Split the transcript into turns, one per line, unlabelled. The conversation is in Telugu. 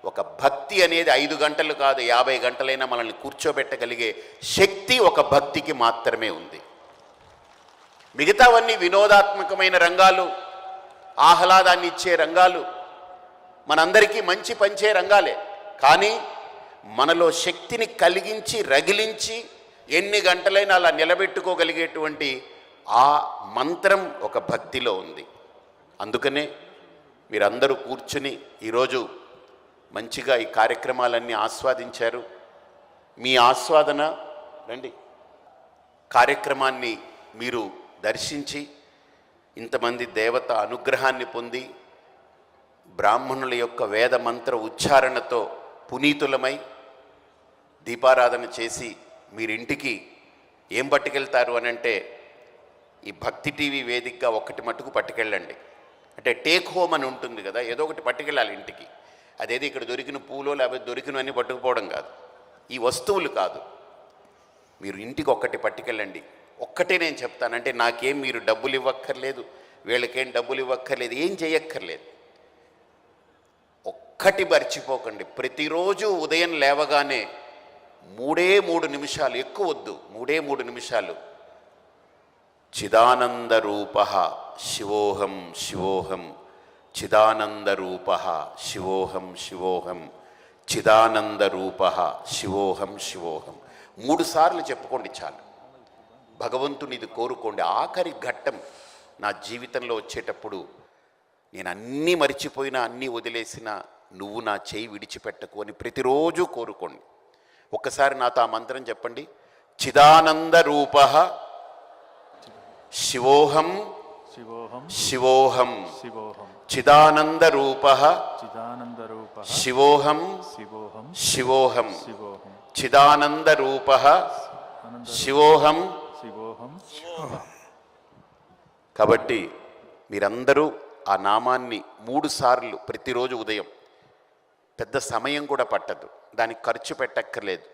ఒక భక్తి అనేది 5 గంటలు కాదు, 50 గంటలైనా మనల్ని కూర్చోబెట్టగలిగే శక్తి ఒక భక్తికి మాత్రమే ఉంది. మిగతావన్నీ వినోదాత్మకమైన రంగాలు, ఆహ్లాదాన్ని ఇచ్చే రంగాలు, మనందరికీ మంచి పంచే రంగాలే. కానీ మనలో శక్తిని కలిగించి రగిలించి ఎన్ని గంటలైనా అలా నిలబెట్టుకోగలిగేటువంటి ఆ మంత్రం ఒక భక్తిలో ఉంది. అందుకనే మీరందరూ కూర్చుని ఈరోజు మంచిగా ఈ కార్యక్రమాలన్నీ ఆస్వాదించారు. మీ ఆస్వాదన రండి, కార్యక్రమాన్ని మీరు దర్శించి ఇంతమంది దేవత అనుగ్రహాన్ని పొంది బ్రాహ్మణుల యొక్క వేద మంత్ర ఉచ్చారణతో పునీతులమై దీపారాధన చేసి మీరింటికి ఏం పట్టుకెళ్తారు అని అంటే, ఈ భక్తి టీవీ వేదికగా ఒక్కటి మట్టుకు పట్టుకెళ్ళండి. అంటే టేక్ హోమ్ అని ఉంటుంది కదా, ఏదో ఒకటి పట్టుకెళ్ళాలి ఇంటికి. అదేదో ఇక్కడ దొరికిన పూలో లేకపోతే దొరికినవన్నీ పట్టుకుపోవడం కాదు, ఈ వస్తువులు కాదు, మీరు ఇంటికి ఒక్కటి పట్టుకెళ్ళండి. ఒక్కటే నేను చెప్తానంటే, నాకేం మీరు డబ్బులు ఇవ్వక్కర్లేదు, వీళ్ళకేం డబ్బులు ఇవ్వక్కర్లేదు, ఏం చేయక్కర్లేదు. ఒక్కటి మర్చిపోకండి, ప్రతిరోజు ఉదయం లేవగానే 3 నిమిషాలు, ఎక్కువ వద్దు, 3 నిమిషాలు చిదానందరూప శివోహం శివోహం, చిదానందరూప శివోహం శివోహం, చిదానందరూప శివోహం శివోహం 3 సార్లు చెప్పుకోండి చాలు. భగవంతుని ఇది కోరుకోండి. ఆఖరి ఘట్టం నా జీవితంలో వచ్చేటప్పుడు నేను అన్నీ మరిచిపోయినా, అన్నీ వదిలేసినా, నువ్వు నా చేయి విడిచిపెట్టకు అని ప్రతిరోజు కోరుకోండి. ఒక్కసారి నాతో ఆ మంత్రం చెప్పండి. చిదానందరూప శివోహం శివోహం శివోహం శివోహం, చిదానందరూప చిదానందరూప శివోహం శివోహం శివోహం శివోహం, చిదానందరూప శివోహం శివోహం శివోహం. కాబట్టి మీరందరూ ఆ నామాన్ని 3 సార్లు ప్రతిరోజు ఉదయం, పెద్ద సమయం కూడా పట్టదు, దానికి ఖర్చు పెట్టక్కర్లేదు.